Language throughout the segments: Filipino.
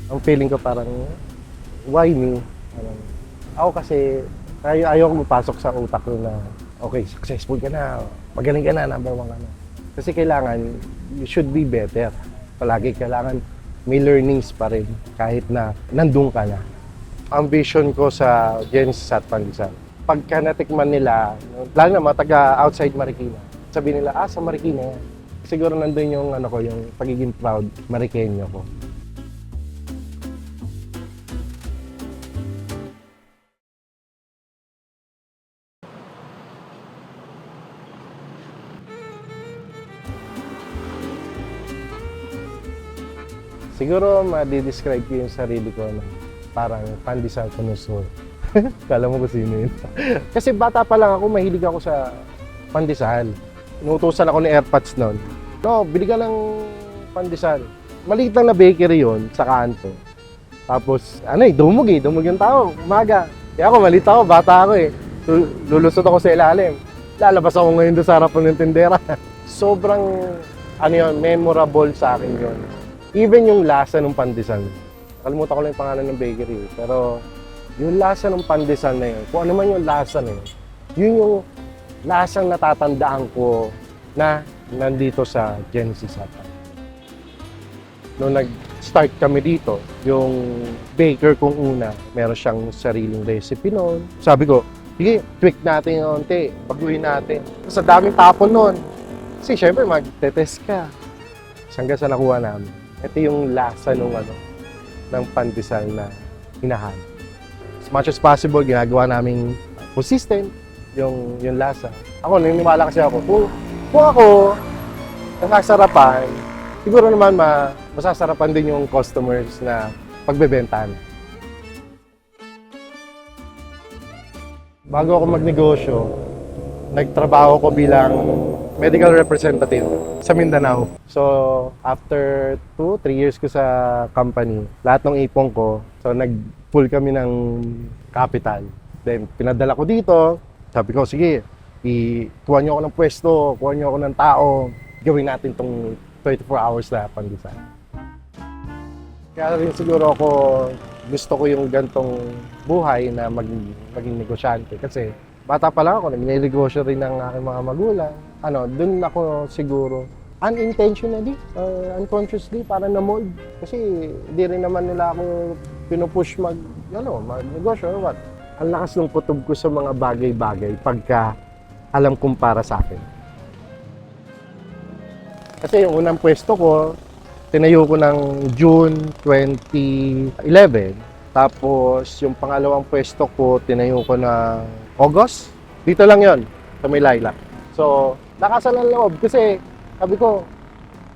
Ang feeling ko parang, why me? Parang, ako kasi, ayaw ko mapasok sa utak ko na, okay, successful ka na, magaling ka na, number 1 ka na. Kasi kailangan, you should be better. Palagi kailangan may learnings pa rin kahit na nandun ka na. Ang vision ko sa Genesis at Pandesal, pagka natikman nila, lalo na mga taga outside Marikina, sabihin nila, sa Marikina yan. Siguro nandun yung, yung pagiging proud Marikenyo ko. Siguro ma-describe ko yung sarili ko na parang pandesal connoisseur. Kala mo kung sino yun. Kasi bata pa lang ako, mahilig ako sa pandesal. Inuutosan ako ni AirPods noon. No, bili ka ng pandesal. Maliit lang na bakery yun sa kanto. Tapos, dumog yung tao, umaga. Kaya ako, maliit ako, bata ako eh. Lulusot ako sa ilalim. Lalabas ako ngayon doon sa harapan ng tindera. Sobrang, memorable sa akin yun. Even yung lasa ng pandesal. Nakalimutan ko lang yung pangalan ng bakery. Pero yung lasa ng pandesal na yun, kung ano man yung lasa na yun, yun yung lasang natatandaan ko na nandito sa Genesis Hatan. Noong nag-start kami dito, yung baker kong una, meron siyang sariling recipe noon. Sabi ko, sige, tweak natin yung onti, baguhin natin. Sa daming tapon noon. Kasi syempre, mag-test ka. Hanggang sa nakuha namin. Ito yung lasa ng pandesal na hinahanap. As much as possible, ginagawa namin consistent yung lasa. Ako, naniniwala kasi ako, kung ako nasasarapan, siguro naman masasarapan din yung customers na pagbebentahan. Bago ako magnegosyo, nagtrabaho ko bilang medical representative sa Mindanao. So, after 2-3 years ko sa company, lahat ng ipon ko, so nag-pull kami ng capital. Then, pinadala ko dito. Sabi ko, sige, kuha niyo ako ng pwesto, kuha niyo ako ng tao, gawin natin tong 24 hours na pandesal. Kaya rin siguro ako, gusto ko yung gantong buhay na maging negosyante. Kasi, bata pa lang ako, nag-negosyo rin ng aking mga magulang. Doon ako siguro unintentionally or unconsciously parang na-mold. Kasi hindi rin naman nila ako pinupush mag-negosyo or what. Ang lakas ng kutob ko sa mga bagay-bagay pagka alam kong para sa akin. Kasi yung unang pwesto ko, tinayo ko ng June 2011. Tapos yung pangalawang pwesto ko, tinayo ko na August. Dito lang yon sa may Lilac. So, lakasan ng loob kasi sabi ko,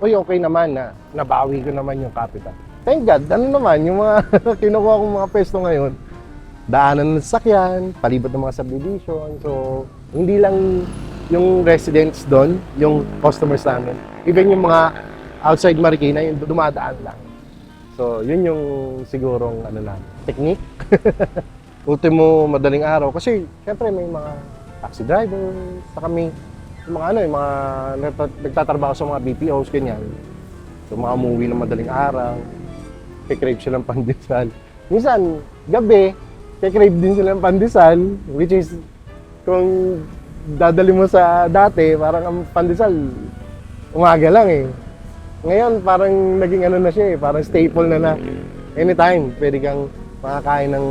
okay naman na nabawi ko naman yung capital. Thank God, yung mga kinukuha kong mga pwesto ngayon, daanan ng sasakyan, palibot ng mga subdivision. So, hindi lang yung residents doon, yung customers namin. Even yung mga outside Marikina, yung dumadaan lang. So, yun yung sigurong technique. Ultimo madaling araw kasi syempre may mga taxi drivers, saka may yung mga nagtatrabaho sa mga BPOs ganyan. So mga umuwi ng madaling araw, kikrave sila ng pandesal. Minsan gabi, kikrave din sila ng pandesal, which is kung dadali mo sa dati, parang ang pandesal umaga lang eh. Ngayon parang naging na siya eh, parang staple na anytime pwede kang makakain ng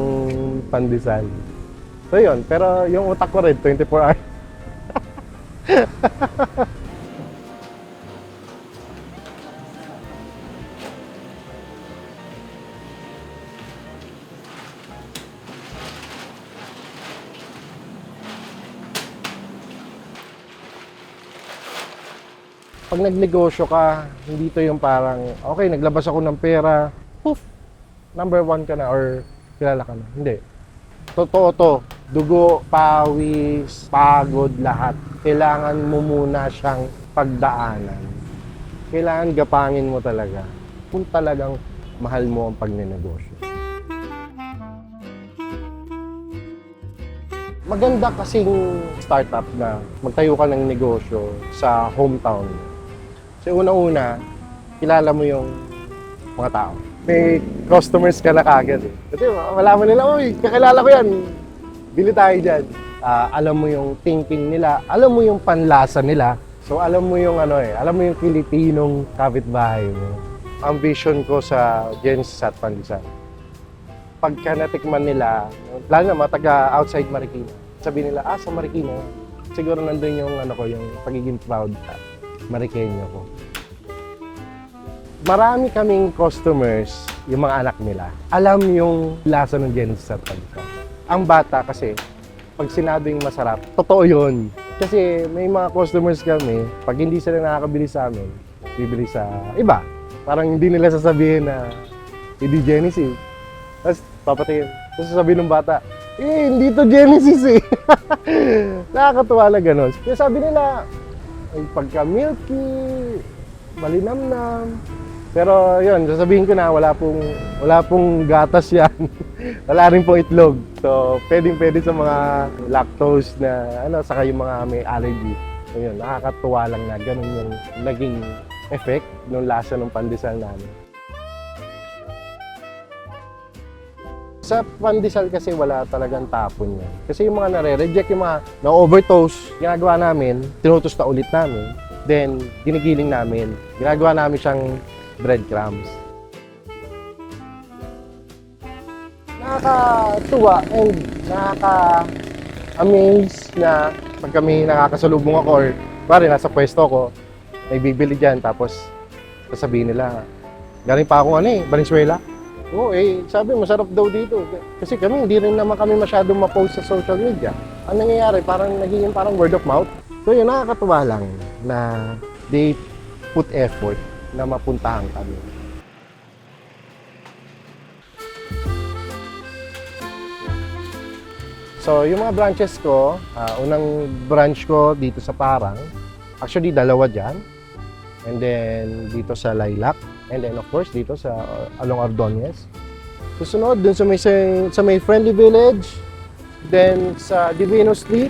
pandesal. So yun, pero yung utak ko rin, 24 hours. Pag nagnegosyo ka, hindi to yung parang, okay, naglabas ako ng pera, poof, number 1 ka na or kilala ka na. Hindi. Totoo to. Dugo, pawis, pagod, lahat. Kailangan mo muna siyang pagdaanan. Kailangan gapangin mo talaga kung talagang mahal mo ang pagnenegosyo. Maganda kasing startup na magtayo ka ng negosyo sa hometown. Kasi una-una, kilala mo yung mga tao. May customers ka na kagad eh. Kasi malaman nila, uy, kakilala ko yan. Bili tayo dyan. Alam mo yung thinking nila, alam mo yung panlasa nila. So alam mo yung alam mo yung Pilipinong kapitbahay mo. Ang vision ko sa Genesis at Pandesal, pagka natikman nila, lalo na mga taga outside Marikina, sabi nila, sa Marikina, siguro nandun yung yung pagiging proud Marikenyo ko. Marami kaming customers, yung mga anak nila, alam yung lasa ng Genesis at Pandesal. Ang bata kasi, pag sinabing masarap, totoo yun. Kasi may mga customers kami, pag hindi sila nakakabili sa amin, bibili sa iba. Parang hindi nila sasabihin na hindi Genesis. Tapos papatingin. Tapos sasabihin ng bata, hindi to Genesis eh. Nakakatuwa na gano'n. Kaya sabi nila, ay pagka-milky, malinamnam. Pero yun, sasabihin ko na wala pong gatas yan. Wala rin pong itlog. So, pwede sa mga lactose na saka yung mga may allergy. So yun, nakakatuwa lang na ganun yung naging effect ng lasa ng pandesal namin. Sa pandesal kasi wala talagang tapon yan. Kasi yung mga nare-reject, yung mga na-overtoast, ginagawa namin, tinutoast na ulit namin, then ginigiling namin. Ginagawa namin siyang breadcrumbs. Nakakatuwa and nakaka-amaze na pag kami nakakasalubong ako or pare nasa pwesto ko, may bibili dyan tapos sasabihin nila, galing pa ako Valenzuela. Oo, sabi masarap daw dito. Kasi kami, hindi rin naman kami masyadong ma-post sa social media. Ang nangyayari, nagiging parang word of mouth. So yun, nakakatuwa lang na they put effort na mapuntahan kami. So, yung mga branches ko, unang branch ko dito sa Parang, actually dalawa dyan. And then dito sa Lilac. And then of course dito sa along Ordonez. Susunod dun sa may Friendly Village. Then sa Divino Street.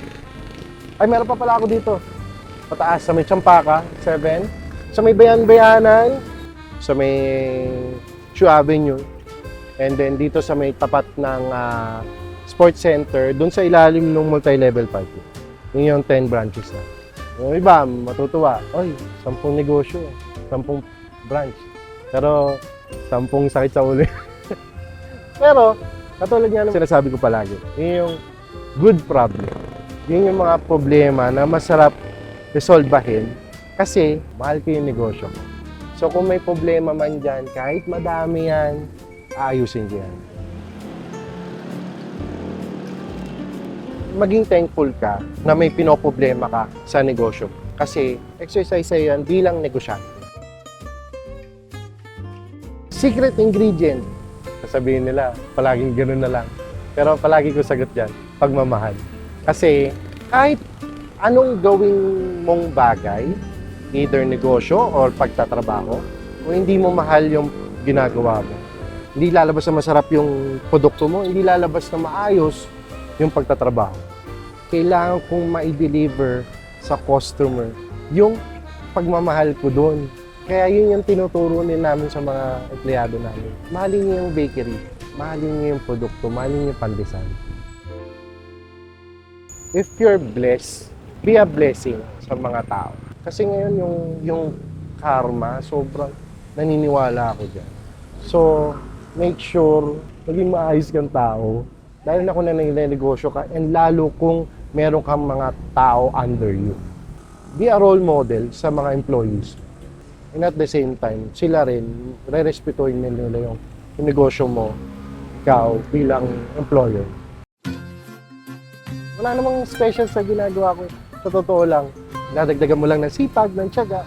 Ay, meron pa pala ako dito. Pataas sa may Champaka, 7. Sa may Bayan-Bayanan. Sa may Shoe Avenue. And then dito sa may tapat ng Sports Center, dun sa ilalim ng multi-level parking. Yun yung 10 branches na. Yung iba, matutuwa. Oy, 10 negosyo, 10 branch. Pero 10 sakit sa ulo. Pero, katulad nga ng sinasabi ko palagi, yun yung good problem. Yun yung mga problema na masarap resolbahin kasi mahal ko yung negosyo ko. So kung may problema man dyan, kahit madami yan, aayusin ko yan. Maging thankful ka na may pinoproblema ka sa negosyo. Kasi exercise sa'yo yan bilang negosyante. Secret ingredient. Sasabihin nila, palaging ganun na lang. Pero palagi ko sagot dyan, pagmamahal. Kasi kahit anong gawing mong bagay, either negosyo or pagtatrabaho, kung hindi mo mahal yung ginagawa mo, hindi lalabas na masarap yung produkto mo, hindi lalabas na maayos yung pagtatrabaho. Kailangan kong ma-deliver sa customer yung pagmamahal ko doon. Kaya yun yung tinuturo din namin sa mga empleyado namin. Mahalin niyo yung bakery, mahalin niyo yung produkto, mahalin niyo yung pandesal. If you're blessed, be a blessing sa mga tao. Kasi ngayon yung karma, sobrang naniniwala ako dyan. So, make sure maging maayos kang tao. Dahil na kung nangyayari-negosyo ka, and lalo kung meron kang mga tao under you. Be a role model sa mga employees. And at the same time, sila rin, re-respetuhin nila yung negosyo mo, ikaw bilang employer. Wala namang special sa ginagawa ko. Sa totoo lang, nadagdagan mo lang ng sipag, ng tiyaga,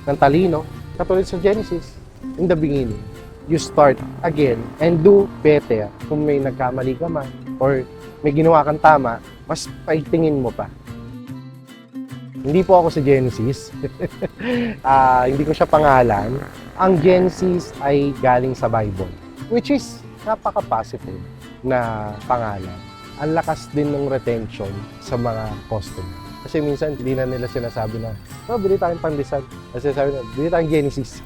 ng talino. Katulad sa Genesis, in the beginning, you start again and do better. Kung may nagkamali ka man or may ginawa kang tama, mas paitingin mo pa. Hindi po ako si Genesis. Hindi ko siya pangalan. Ang Genesis ay galing sa Bible, which is napaka-positive na pangalan. Ang lakas din ng retention sa mga customer. Kasi minsan, hindi na nila sinasabi na, bili tayong pandesal. Kasi sabi na, bili tayong Genesis.